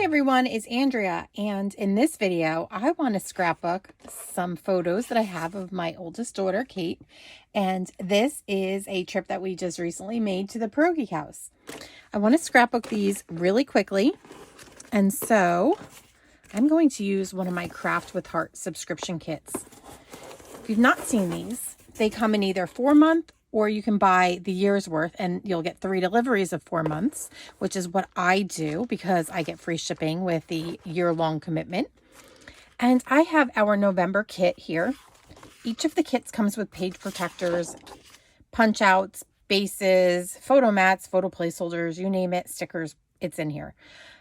Hi everyone, it's Andrea, and in this video I want to scrapbook some photos that I have of my oldest daughter, Kate, and this is a trip that we just recently made to the pierogi house. I want to scrapbook these really quickly, and so I'm going to use one of my Craft with Heart subscription kits. If you've not seen these, they come in either 4-month or you can buy the year's worth and you'll get 3 deliveries of 4 months, which is what I do because I get free shipping with the year-long commitment. And I have our November kit here. Each of the kits comes with page protectors, punch outs, bases, photo mats, photo placeholders, you name it, stickers, it's in here.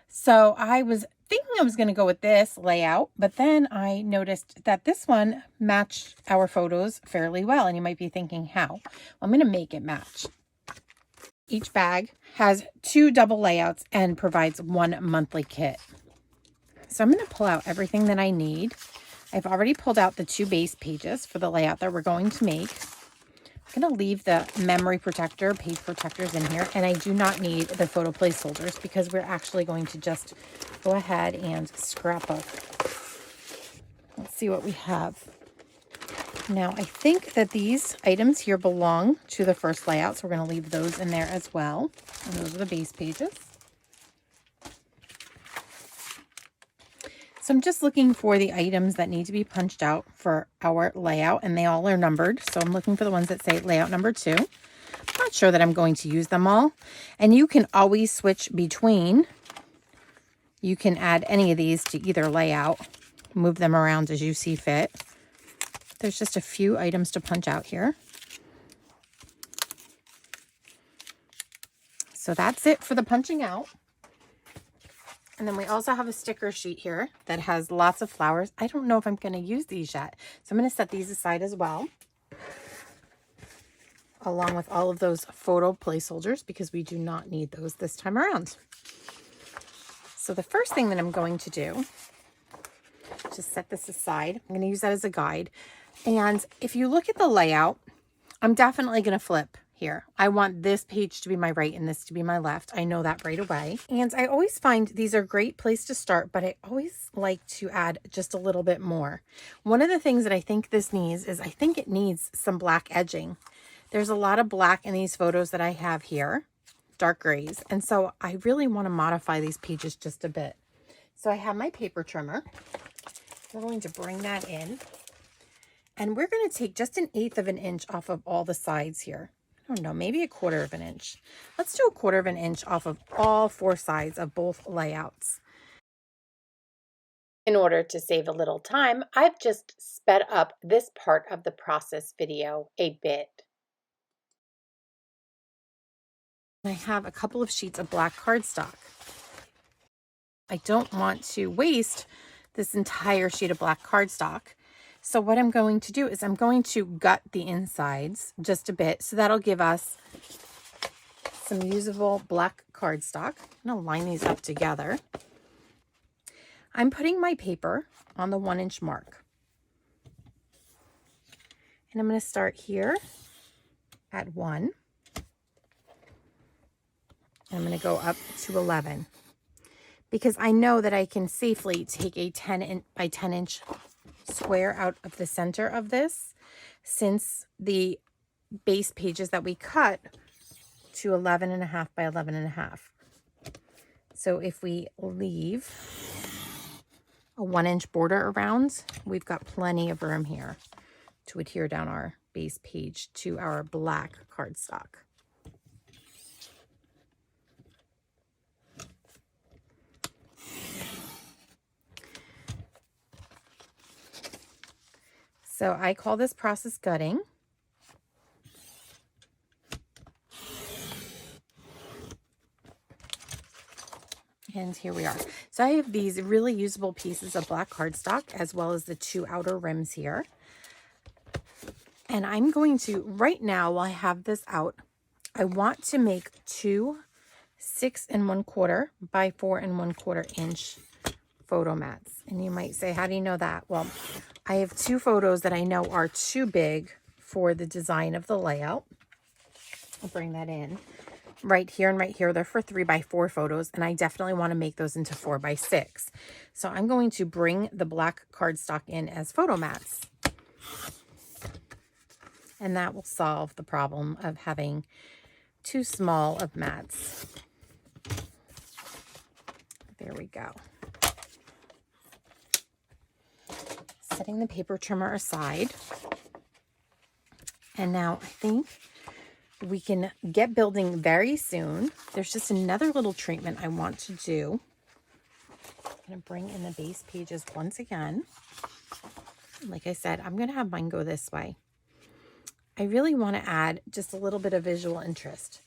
So I was thinking I was going to go with this layout, but then I noticed that this one matched our photos fairly well. And you might be thinking, how? Well, I'm going to make it match. Each bag has 2 double layouts and provides 1 monthly kit. So I'm going to pull out everything that I need. I've already pulled out the 2 base pages for the layout that we're going to make. I'm going to leave the memory protector, page protectors in here, and I do not need the photo placeholders because we're actually going to just go ahead and scrapbook. Let's see what we have. Now, I think that these items here belong to the first layout, so we're going to leave those in there as well. And those are the base pages. So I'm just looking for the items that need to be punched out for our layout, and they all are numbered. So I'm looking for the ones that say layout number 2. I'm not sure that I'm going to use them all. And you can always switch between. You can add any of these to either layout, move them around as you see fit. There's just a few items to punch out here. So that's it for the punching out. And then we also have a sticker sheet here that has lots of flowers. I don't know if I'm going to use these yet. So I'm going to set these aside as well, along with all of those photo placeholders because we do not need those this time around. So the first thing that I'm going to do, just set this aside. I'm going to use that as a guide. And if you look at the layout, I'm definitely going to flip here. I want this page to be my right and this to be my left. I know that right away. And I always find these are a great place to start, but I always like to add just a little bit more. One of the things that I think this needs is I think it needs some black edging. There's a lot of black in these photos that I have here, dark grays. And so I really want to modify these pages just a bit. So I have my paper trimmer. We're going to bring that in. And we're going to take just 1/8 of an inch off of all the sides here. I don't know, maybe 1/4 of an inch. Let's do 1/4 of an inch off of all 4 sides of both layouts. In order to save a little time, I've just sped up this part of the process video a bit. I have a couple of sheets of black cardstock. I don't want to waste this entire sheet of black cardstock. So what I'm going to do is I'm going to gut the insides just a bit. So that'll give us some usable black cardstock. I'm going to line these up together. I'm putting my paper on the 1-inch mark. And I'm going to start here at 1. I'm going to go up to 11. Because I know that I can safely take a 10 by 10 inch square out of the center of this, since the base pages that we cut to 11.5 by 11.5. So if we leave a 1-inch border around, we've got plenty of room here to adhere down our base page to our black cardstock. So I call this process gutting. And here we are. So I have these really usable pieces of black cardstock as well as the 2 outer rims here. And I'm going to, right now while I have this out, I want to make 2 6 1/4 by 4 1/4 inch photo mats. And you might say, how do you know that? Well, I have 2 photos that I know are too big for the design of the layout. I'll bring that in. right here and right here, they're for 3x4 photos, and I definitely want to make those into 4x6. So I'm going to bring the black cardstock in as photo mats. And that will solve the problem of having too small of mats. There we go. Setting the paper trimmer aside. And now I think we can get building very soon. There's just another little treatment I want to do. I'm going to bring in the base pages once again. Like I said, I'm going to have mine go this way. I really want to add just a little bit of visual interest.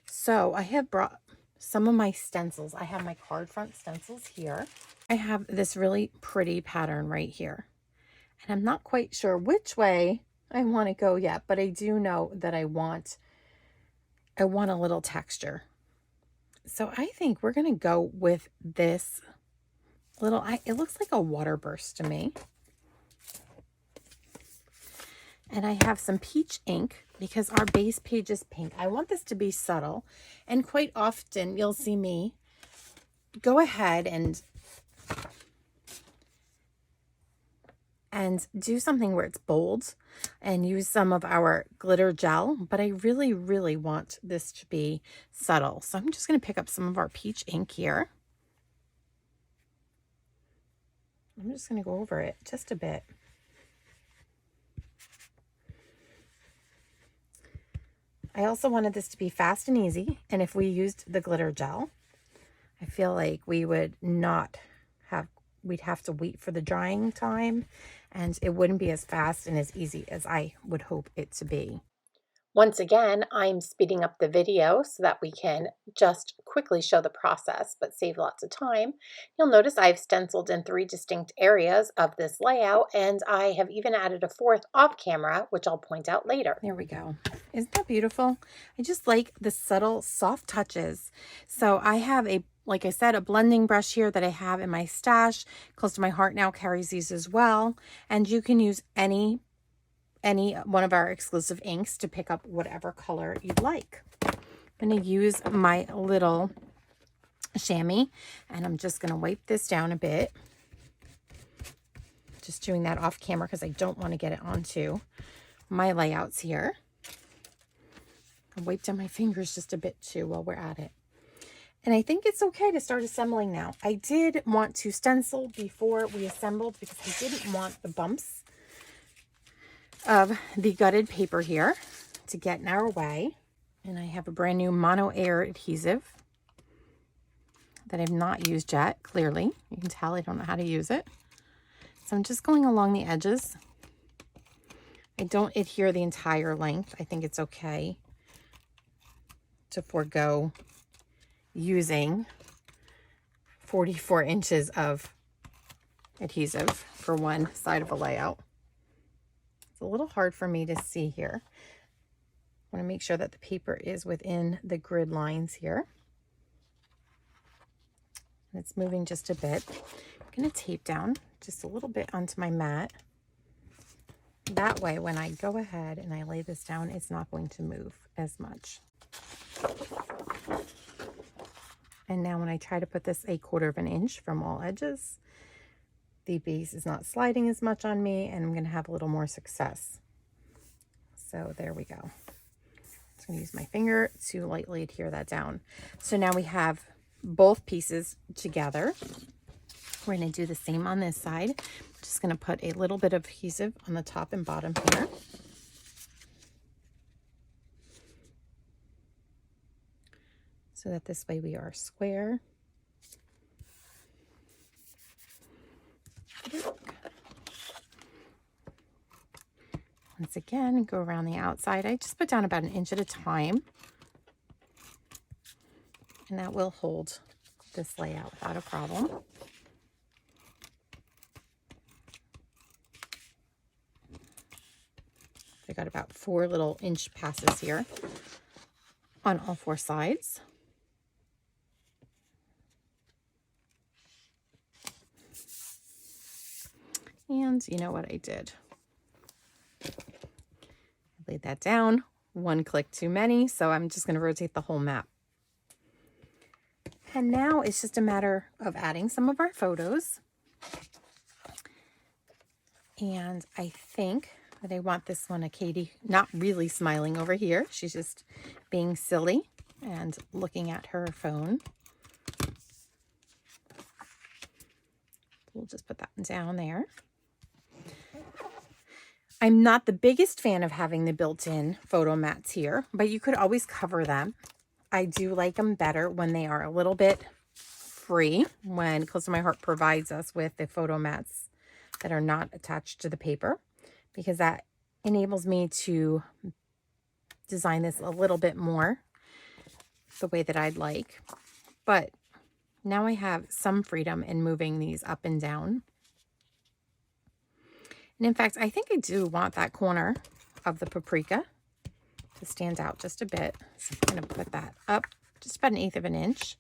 So I have brought some of my stencils. I have my card front stencils here. I have this really pretty pattern right here. And I'm not quite sure which way I want to go yet, but I do know that I want a little texture. So I think we're going to go with this little, it looks like a water burst to me. And I have some peach ink because our base page is pink. I want this to be subtle. And quite often you'll see me go ahead and do something where it's bold and use some of our glitter gel. But I really, really want this to be subtle. So I'm just going to pick up some of our peach ink here. I'm just going to go over it just a bit. I also wanted this to be fast and easy, and if we used the glitter gel, I feel like we would not have, we'd have to wait for the drying time, and it wouldn't be as fast and as easy as I would hope it to be. Once again, I'm speeding up the video so that we can just quickly show the process, but save lots of time. You'll notice I've stenciled in 3 distinct areas of this layout, and I have even added a 4th off camera, which I'll point out later. There we go. Isn't that beautiful? I just like the subtle, soft touches. So I have like I said, a blending brush here that I have in my stash. Close to My Heart Now carries these as well, and you can use any one of our exclusive inks to pick up whatever color you'd like. I'm going to use my little chamois, and I'm just going to wipe this down a bit. Just doing that off camera because I don't want to get it onto my layouts here. I wiped down my fingers just a bit too while we're at it. And I think it's okay to start assembling now. I did want to stencil before we assembled because I didn't want the bumps of the gutted paper here to get in our way. And I have a brand new mono air adhesive that I've not used yet. Clearly you can tell I don't know how to use it, so I'm just going along the edges. I don't adhere the entire length. I think it's okay to forego using 44 inches of adhesive for one side of a layout. A little hard for me to see here. I want to make sure that the paper is within the grid lines here. And it's moving just a bit. I'm going to tape down just a little bit onto my mat. That way, when I go ahead and I lay this down, it's not going to move as much. And now when I try to put this 1/4 inch from all edges, the base is not sliding as much on me, and I'm going to have a little more success. So there we go. I'm just going to use my finger to lightly adhere that down. So now we have both pieces together. We're going to do the same on this side. I'm just going to put a little bit of adhesive on the top and bottom here. So that this way we are square. Once again, go around the outside. I just put down about 1 inch at a time, and that will hold this layout without a problem. I got about 4 little inch passes here on all 4 sides. And you know what I did? I laid that down. 1 click too many, so I'm just going to rotate the whole map And now it's just a matter of adding some of our photos. And I think that I want this one, a Katie, not really smiling over here. She's just being silly and looking at her phone. We'll just put that one down there. I'm not the biggest fan of having the built-in photo mats here, but you could always cover them. I do like them better when they are a little bit free, when Close to My Heart provides us with the photo mats that are not attached to the paper, because that enables me to design this a little bit more the way that I'd like. But now I have some freedom in moving these up and down. And in fact, I think I do want that corner of the paprika to stand out just a bit. So I'm going to put that up just about 1/8 of an inch.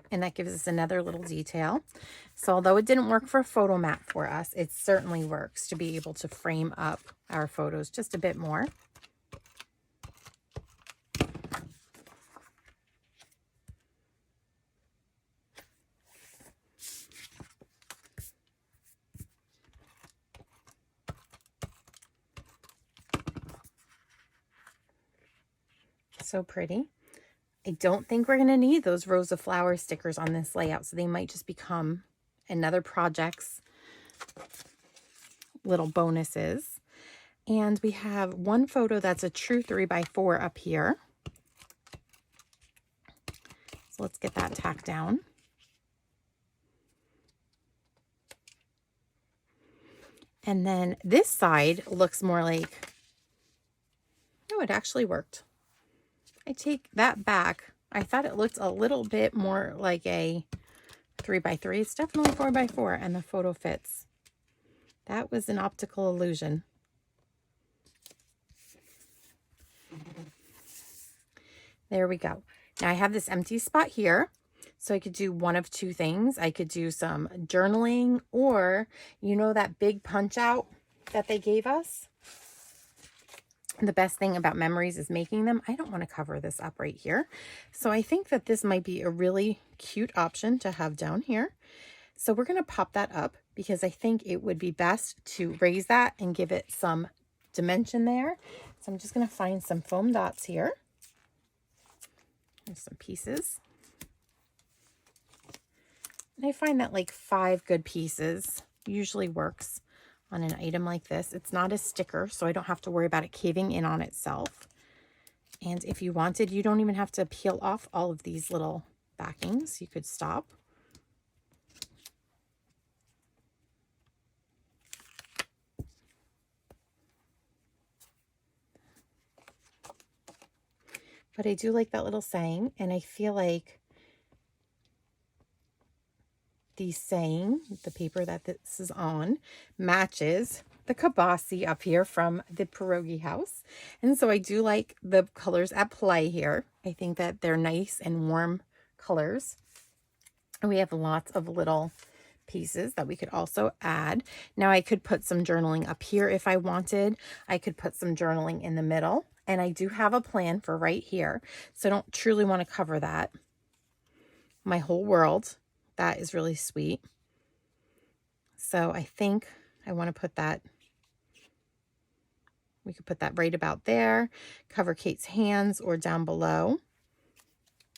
And that gives us another little detail. So although it didn't work for a photo mat for us, it certainly works to be able to frame up our photos just a bit more. So pretty. I don't think we're going to need those rows of flower stickers on this layout, so they might just become another project's little bonuses. And we have one photo that's a true 3x4 up here. So let's get that tacked down. And then this side looks more like, oh, it actually worked. I take that back. I thought it looked a little bit more like a 3x3. It's definitely 4x4, and the photo fits. That was an optical illusion. There we go. Now I have this empty spot here, so I could do one of two things. I could do some journaling, or you know that big punch out that they gave us? The best thing about memories is making them. I don't want to cover this up right here. So I think that this might be a really cute option to have down here. So we're going to pop that up because I think it would be best to raise that and give it some dimension there. So I'm just going to find some foam dots here. There's some pieces. And I find that like 5 good pieces usually works on an item like this. It's not a sticker, so I don't have to worry about it caving in on itself. And if you wanted, you don't even have to peel off all of these little backings. You could stop. But I do like that little saying, and I feel like the saying, the paper that this is on, matches the kibasi up here from the pierogi house. And so I do like the colors at play here. I think that they're nice and warm colors. And we have lots of little pieces that we could also add. Now I could put some journaling up here if I wanted. I could put some journaling in the middle. And I do have a plan for right here. So I don't truly want to cover that. My whole world. That is really sweet. So I think I want to put that, we could put that right about there, cover Kate's hands or down below.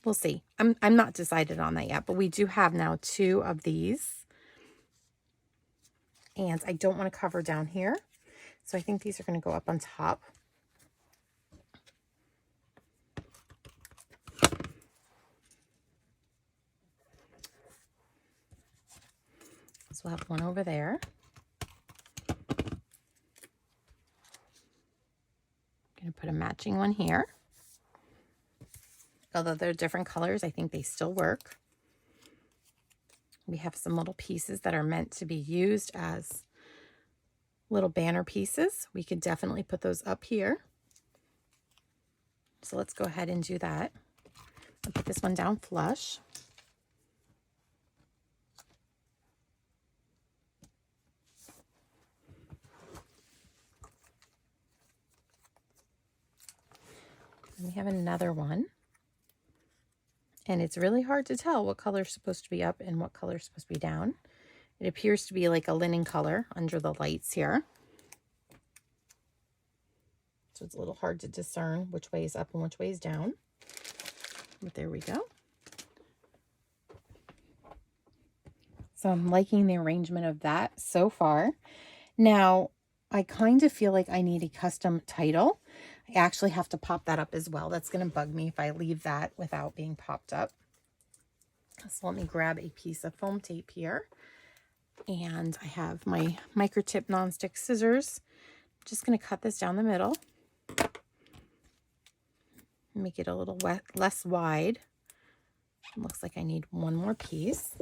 We'll see. I'm not decided on that yet, but we do have now 2 of these. And I don't want to cover down here. So I think these are going to go up on top. So we'll have one over there. I'm going to put a matching one here. Although they're different colors, I think they still work. We have some little pieces that are meant to be used as little banner pieces. We could definitely put those up here. So let's go ahead and do that. I'll put this one down flush. And we have another one. And it's really hard to tell what color is supposed to be up and what color is supposed to be down. It appears to be like a linen color under the lights here. So it's a little hard to discern which way is up and which way is down. But there we go. So I'm liking the arrangement of that so far. Now, I kind of feel like I need a custom title. I actually have to pop that up as well. That's going to bug me if I leave that without being popped up. So let me grab a piece of foam tape here. And I have my micro tip nonstick scissors. I'm just going to cut this down the middle. Make it a little less wide. It looks like I need one more piece.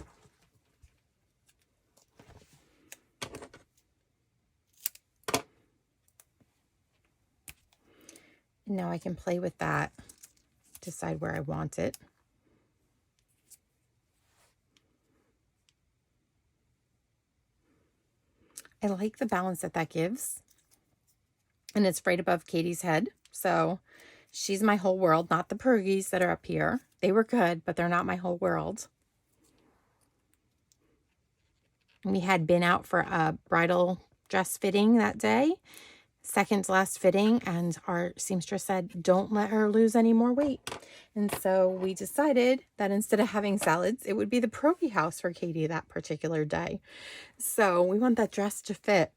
Now I can play with that, decide where I want it. I like the balance that that gives. And it's right above Katie's head. So she's my whole world, not the pierogies that are up here. They were good, but they're not my whole world. We had been out for a bridal dress fitting that day. Second to last fitting, and our seamstress said, don't let her lose any more weight. And so we decided that instead of having salads, it would be the pierogi house for Katie that particular day. So we want that dress to fit.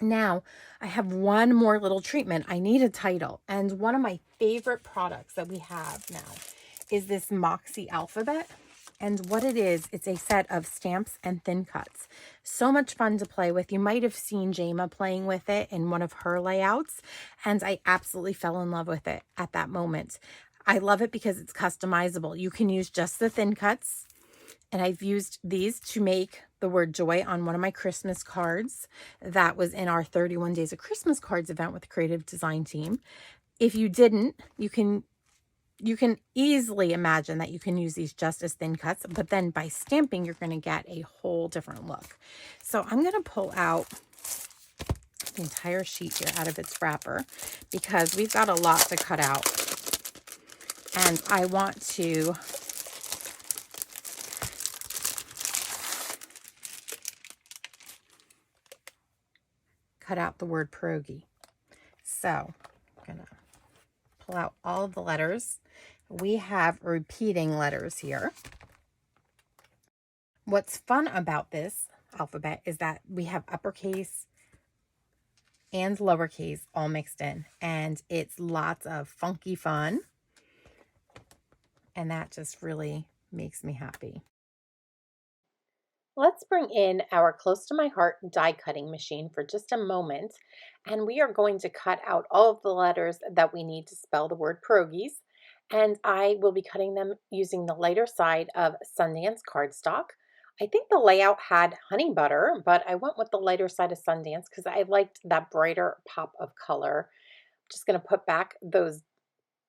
Now, I have one more little treatment. I need a title. And one of my favorite products that we have now is this Moxie alphabet. And what it is, it's a set of stamps and thin cuts. So much fun to play with. You might have seen Jama playing with it in one of her layouts, and I absolutely fell in love with it at that moment. I love it because it's customizable. You can use just the thin cuts, and I've used these to make the word joy on one of my Christmas cards that was in our 31 Days of Christmas Cards event with the creative design team. If you didn't, you can easily imagine that you can use these just as thin cuts, but then by stamping, you're going to get a whole different look. So I'm going to pull out the entire sheet here out of its wrapper because we've got a lot to cut out. And I want to cut out the word pierogi. So I'm going to pull out all of the letters. We have repeating letters here. What's fun about this alphabet is that we have uppercase and lowercase all mixed in, and it's lots of funky fun, and that just really makes me happy. Let's bring in our close to my heart die cutting machine for just a moment, and we are going to cut out all of the letters that we need to spell the word pierogies, and I will be cutting them using the lighter side of Sundance cardstock. I think the layout had honey butter, but I went with the lighter side of Sundance because I liked that brighter pop of color. I'm just going to put back those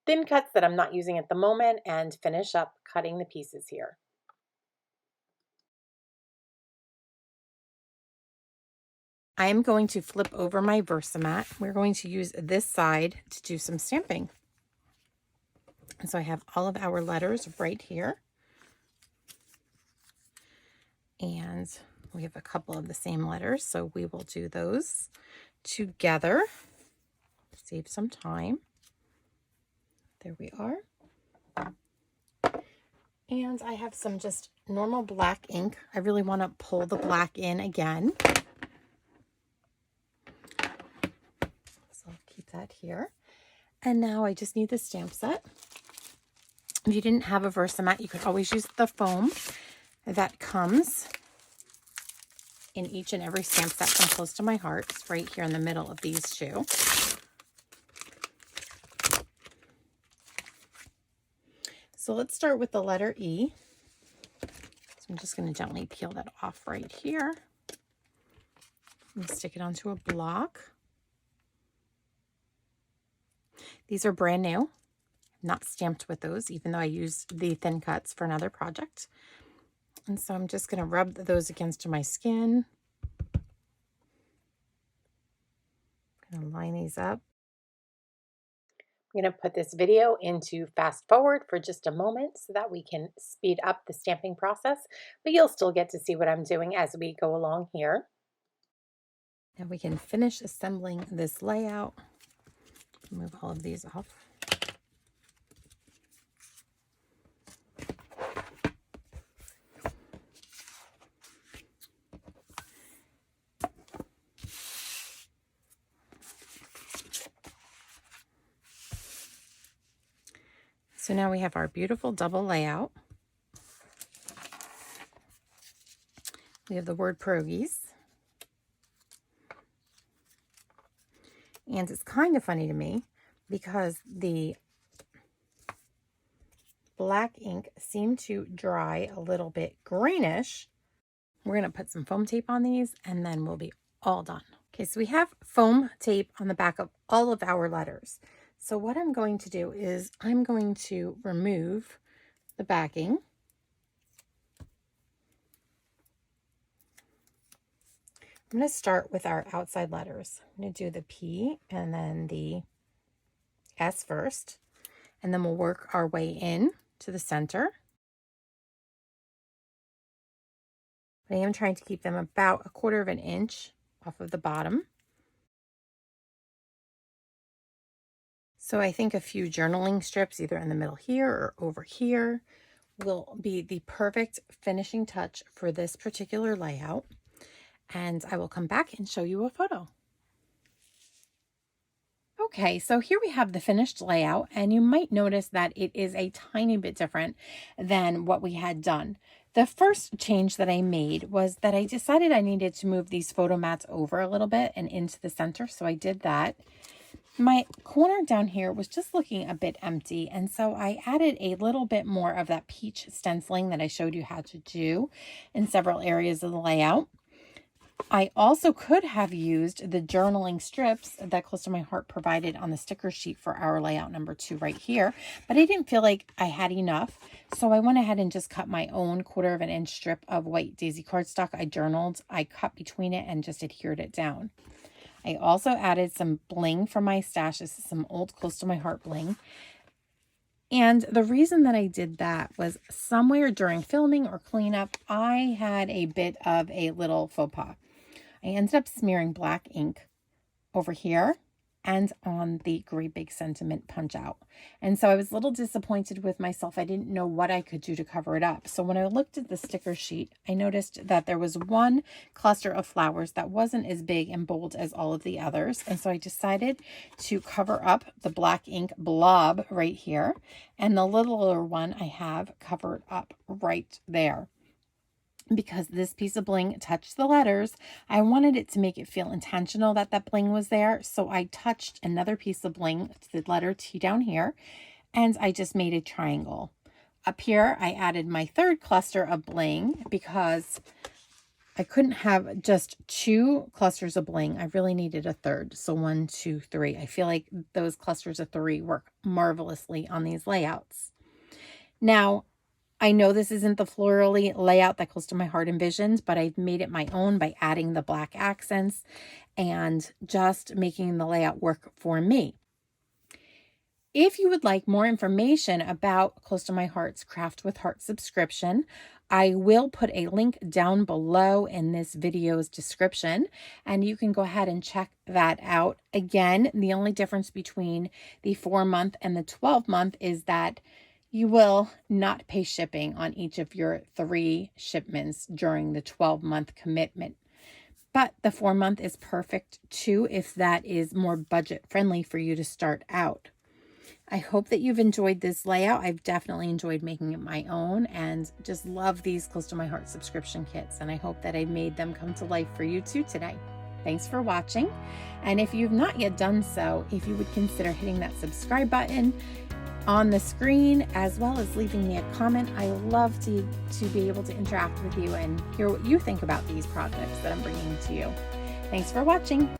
thin cuts that I'm not using at the moment and finish up cutting the pieces here. I am going to flip over my Versamat. We're going to use this side to do some stamping. And so I have all of our letters right here. And we have a couple of the same letters, so we will do those together. Save some time. There we are. And I have some just normal black ink. I really want to pull the black in again. So I'll keep that here. And now I just need the stamp set. If you didn't have a Versamat, you could always use the foam that comes in each and every stamp set from Close to My Heart. It's right here in the middle of these two. So let's start with the letter E. So I'm just going to gently peel that off right here and stick it onto a block. These are brand new. Not stamped with those, even though I used the thin cuts for another project. And so I'm just going to rub those against my skin. I'm going to line these up. I'm going to put this video into fast forward for just a moment so that we can speed up the stamping process, but you'll still get to see what I'm doing as we go along here. Now we can finish assembling this layout. Move all of these off. So now we have our beautiful double layout. We have the word pierogies. And it's kind of funny to me because the black ink seemed to dry a little bit greenish. We're going to put some foam tape on these and then we'll be all done. Okay, so we have foam tape on the back of all of our letters. So what I'm going to do is I'm going to remove the backing. I'm going to start with our outside letters. I'm going to do the P and then the S first, and then we'll work our way in to the center. But I am trying to keep them about 1/4 of an inch off of the bottom. So I think a few journaling strips either in the middle here or over here will be the perfect finishing touch for this particular layout. And I will come back and show you a photo. Okay, so here we have the finished layout, and you might notice that it is a tiny bit different than what we had done. The first change that I made was that I decided I needed to move these photo mats over a little bit and into the center, so I did that. My corner down here was just looking a bit empty, and so I added a little bit more of that peach stenciling that I showed you how to do in several areas of the layout. I also could have used the journaling strips that Close to My Heart provided on the sticker sheet for our layout number 2 right here, but I didn't feel like I had enough, so I went ahead and just cut my own 1/4 of an inch strip of white daisy cardstock I journaled. I cut between it and just adhered it down. I also added some bling from my stash. This is some old Close to My Heart bling. And the reason that I did that was somewhere during filming or cleanup, I had a bit of a little faux pas. I ended up smearing black ink over here and on the Great Big Sentiment punch out. And so I was a little disappointed with myself. I didn't know what I could do to cover it up. So when I looked at the sticker sheet, I noticed that there was one cluster of flowers that wasn't as big and bold as all of the others. And so I decided to cover up the black ink blob right here. And the littler one I have covered up right there. Because this piece of bling touched the letters, I wanted it to make it feel intentional that that bling was there. So I touched another piece of bling to the letter T down here, and I just made a triangle. Up here, I added my third cluster of bling because I couldn't have just 2 clusters of bling. I really needed a third. So 1, 2, 3. I feel like those clusters of 3 work marvelously on these layouts. Now, I know this isn't the florally layout that Close to My Heart envisioned, but I've made it my own by adding the black accents and just making the layout work for me. If you would like more information about Close to My Heart's Craft with Heart subscription, I will put a link down below in this video's description, and you can go ahead and check that out. Again, the only difference between the 4-month and the 12-month is that you will not pay shipping on each of your 3 shipments during the 12-month commitment. But the 4-month is perfect too if that is more budget friendly for you to start out. I hope that you've enjoyed this layout. I've definitely enjoyed making it my own and just love these Close to My Heart subscription kits. And I hope that I made them come to life for you too today. Thanks for watching. And if you've not yet done so, if you would consider hitting that subscribe button on the screen, as well as leaving me a comment. I love to be able to interact with you and hear what you think about these projects that I'm bringing to you. Thanks for watching.